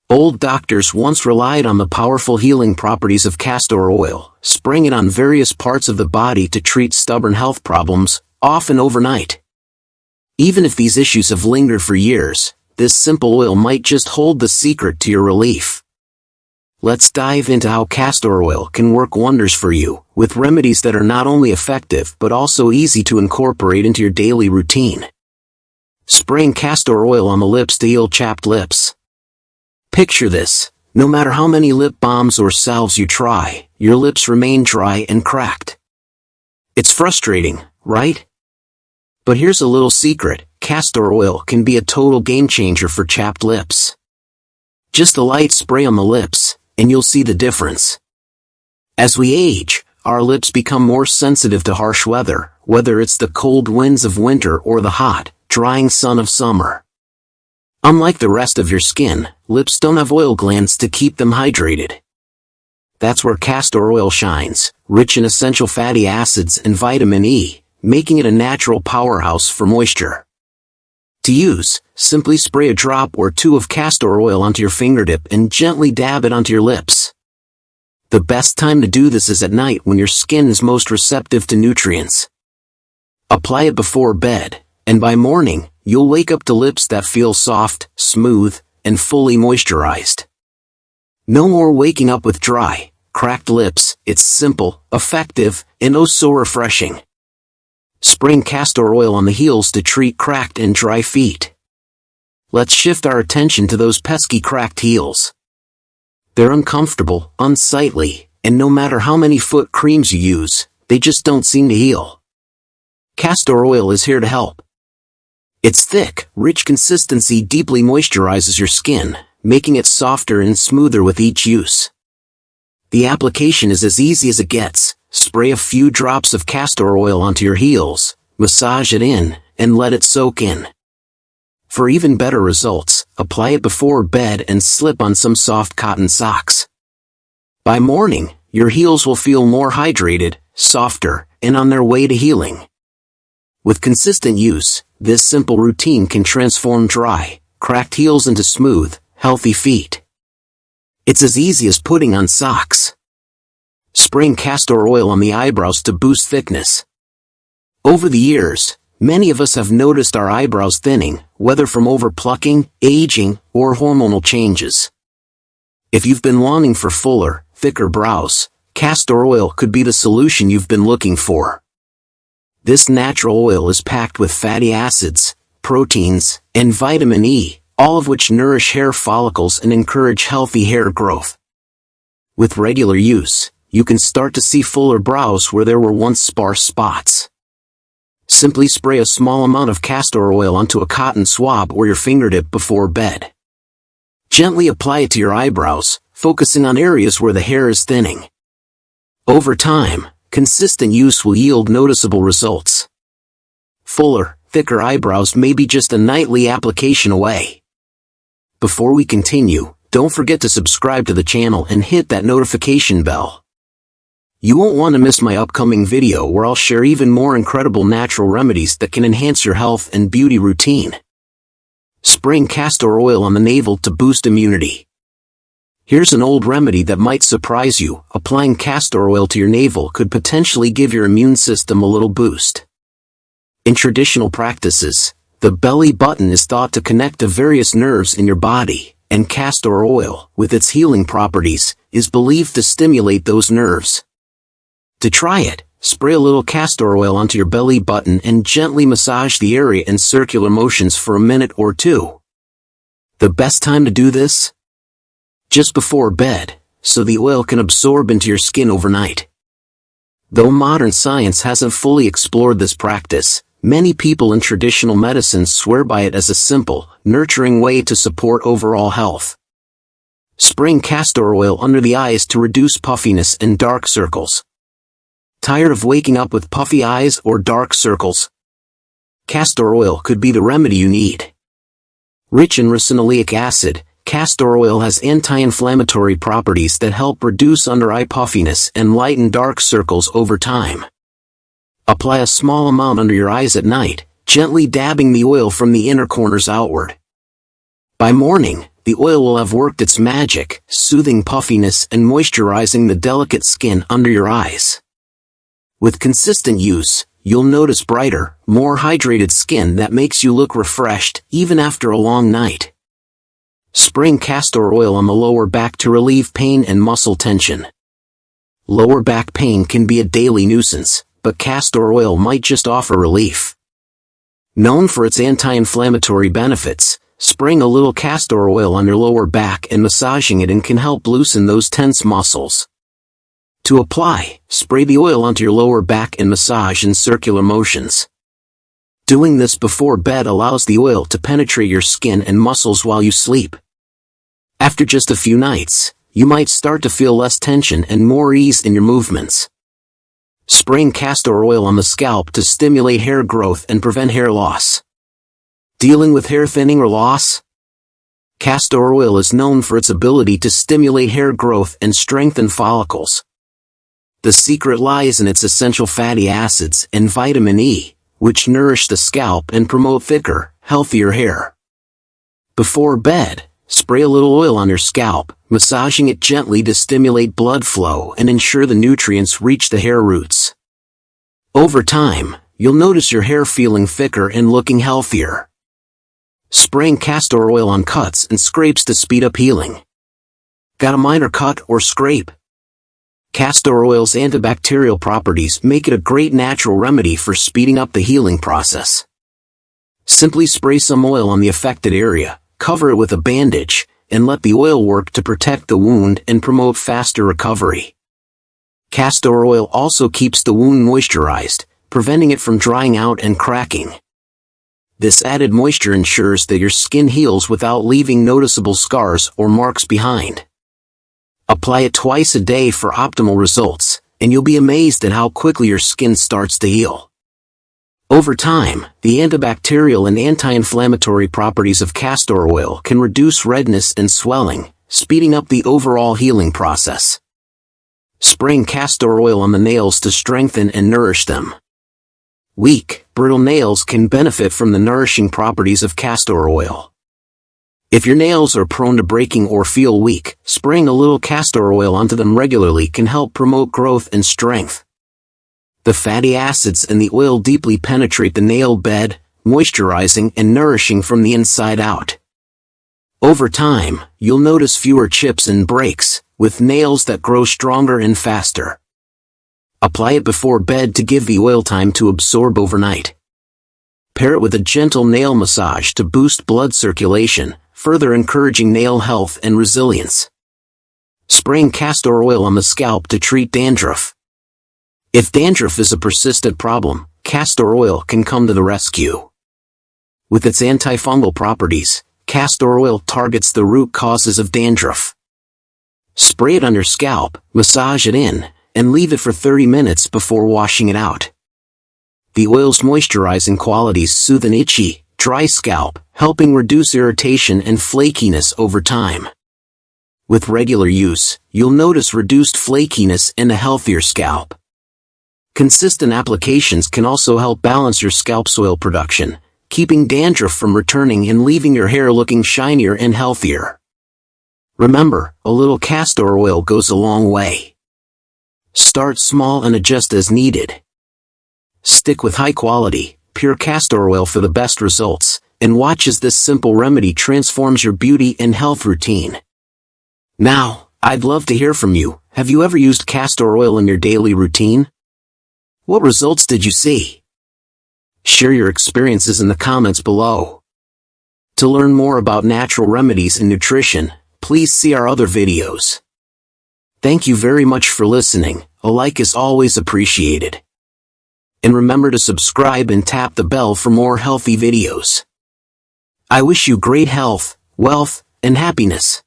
Old doctors once relied on the powerful healing properties of castor oil, spraying it on various parts of the body to treat stubborn health problems, often overnight. Even if these issues have lingered for years, this simple oil might just hold the secret to your relief. Let's dive into how castor oil can work wonders for you, with remedies that are not only effective but also easy to incorporate into your daily routine. Spraying castor oil on the lips to heal chapped lips. Picture this: no matter how many lip balms or salves you try, your lips remain dry and cracked. It's frustrating, right? But here's a little secret: castor oil can be a total game changer for chapped lips. Just a light spray on the lips, and you'll see the difference. As we age, our lips become more sensitive to harsh weather, whether it's the cold winds of winter or the hot, drying sun of summer. Unlike the rest of your skin, lips don't have oil glands to keep them hydrated. That's where castor oil shines, rich in essential fatty acids and vitamin E, making it a natural powerhouse for moisture. To use, simply spray a drop or two of castor oil onto your fingertip and gently dab it onto your lips. The best time to do this is at night when your skin is most receptive to nutrients. Apply it before bed, and by morning, you'll wake up to lips that feel soft, smooth, and fully moisturized. No more waking up with dry, cracked lips. It's simple, effective, and oh so refreshing. Spraying castor oil on the heels to treat cracked and dry feet. Let's shift our attention to those pesky cracked heels. They're uncomfortable, unsightly, and no matter how many foot creams you use, they just don't seem to heal. Castor oil is here to help. Its thick, rich consistency deeply moisturizes your skin, making it softer and smoother with each use. The application is as easy as it gets. Spray a few drops of castor oil onto your heels, massage it in, and let it soak in. For even better results, apply it before bed and slip on some soft cotton socks. By morning, your heels will feel more hydrated, softer, and on their way to healing. With consistent use, this simple routine can transform dry, cracked heels into smooth, healthy feet. It's as easy as putting on socks. Spraying castor oil on the eyebrows to boost thickness. Over the years, many of us have noticed our eyebrows thinning, whether from overplucking, aging, or hormonal changes. If you've been longing for fuller, thicker brows, castor oil could be the solution you've been looking for. This natural oil is packed with fatty acids, proteins, and vitamin E, all of which nourish hair follicles and encourage healthy hair growth. With regular use, you can start to see fuller brows where there were once sparse spots. Simply spray a small amount of castor oil onto a cotton swab or your fingertip before bed. Gently apply it to your eyebrows, focusing on areas where the hair is thinning. Over time, consistent use will yield noticeable results. Fuller, thicker eyebrows may be just a nightly application away. Before we continue, don't forget to subscribe to the channel and hit that notification bell. You won't want to miss my upcoming video where I'll share even more incredible natural remedies that can enhance your health and beauty routine. Spraying castor oil on the navel to boost immunity. Here's an old remedy that might surprise you. Applying castor oil to your navel could potentially give your immune system a little boost. In traditional practices, the belly button is thought to connect to various nerves in your body, and castor oil, with its healing properties, is believed to stimulate those nerves. To try it, spray a little castor oil onto your belly button and gently massage the area in circular motions for a minute or two. The best time to do this? Just before bed, so the oil can absorb into your skin overnight. Though modern science hasn't fully explored this practice, many people in traditional medicine swear by it as a simple, nurturing way to support overall health. Spraying castor oil under the eyes to reduce puffiness and dark circles. Tired of waking up with puffy eyes or dark circles? Castor oil could be the remedy you need. Rich in ricinoleic acid, castor oil has anti-inflammatory properties that help reduce under-eye puffiness and lighten dark circles over time. Apply a small amount under your eyes at night, gently dabbing the oil from the inner corners outward. By morning, the oil will have worked its magic, soothing puffiness and moisturizing the delicate skin under your eyes. With consistent use, you'll notice brighter, more hydrated skin that makes you look refreshed even after a long night. Spraying castor oil on the lower back to relieve pain and muscle tension. Lower back pain can be a daily nuisance, but castor oil might just offer relief. Known for its anti-inflammatory benefits, spraying a little castor oil on your lower back and massaging it in can help loosen those tense muscles. To apply, spray the oil onto your lower back and massage in circular motions. Doing this before bed allows the oil to penetrate your skin and muscles while you sleep. After just a few nights, you might start to feel less tension and more ease in your movements. Spraying castor oil on the scalp to stimulate hair growth and prevent hair loss. Dealing with hair thinning or loss? Castor oil is known for its ability to stimulate hair growth and strengthen follicles. The secret lies in its essential fatty acids and vitamin E, which nourish the scalp and promote thicker, healthier hair. Before bed, spray a little oil on your scalp, massaging it gently to stimulate blood flow and ensure the nutrients reach the hair roots. Over time, you'll notice your hair feeling thicker and looking healthier. Spraying castor oil on cuts and scrapes to speed up healing. Got a minor cut or scrape? Castor oil's antibacterial properties make it a great natural remedy for speeding up the healing process. Simply spray some oil on the affected area, cover it with a bandage, and let the oil work to protect the wound and promote faster recovery. Castor oil also keeps the wound moisturized, preventing it from drying out and cracking. This added moisture ensures that your skin heals without leaving noticeable scars or marks behind. Apply it twice a day for optimal results, and you'll be amazed at how quickly your skin starts to heal. Over time, the antibacterial and anti-inflammatory properties of castor oil can reduce redness and swelling, speeding up the overall healing process. Spraying castor oil on the nails to strengthen and nourish them. Weak, brittle nails can benefit from the nourishing properties of castor oil. If your nails are prone to breaking or feel weak, spraying a little castor oil onto them regularly can help promote growth and strength. The fatty acids in the oil deeply penetrate the nail bed, moisturizing and nourishing from the inside out. Over time, you'll notice fewer chips and breaks, with nails that grow stronger and faster. Apply it before bed to give the oil time to absorb overnight. Pair it with a gentle nail massage to boost blood circulation, further encouraging nail health and resilience. Spraying castor oil on the scalp to treat dandruff. If dandruff is a persistent problem, castor oil can come to the rescue. With its antifungal properties, castor oil targets the root causes of dandruff. Spray it on your scalp, massage it in, and leave it for 30 minutes before washing it out. The oil's moisturizing qualities soothe an itchy, dry scalp, helping reduce irritation and flakiness over time. With regular use, you'll notice reduced flakiness and a healthier scalp. Consistent applications can also help balance your scalp's oil production, keeping dandruff from returning and leaving your hair looking shinier and healthier. Remember, a little castor oil goes a long way. Start small and adjust as needed. Stick with high-quality, pure castor oil for the best results, and watch as this simple remedy transforms your beauty and health routine. Now, I'd love to hear from you. Have you ever used castor oil in your daily routine? What results did you see? Share your experiences in the comments below. To learn more about natural remedies and nutrition, please see our other videos. Thank you very much for listening. A like is always appreciated. And remember to subscribe and tap the bell for more healthy videos. I wish you great health, wealth, and happiness.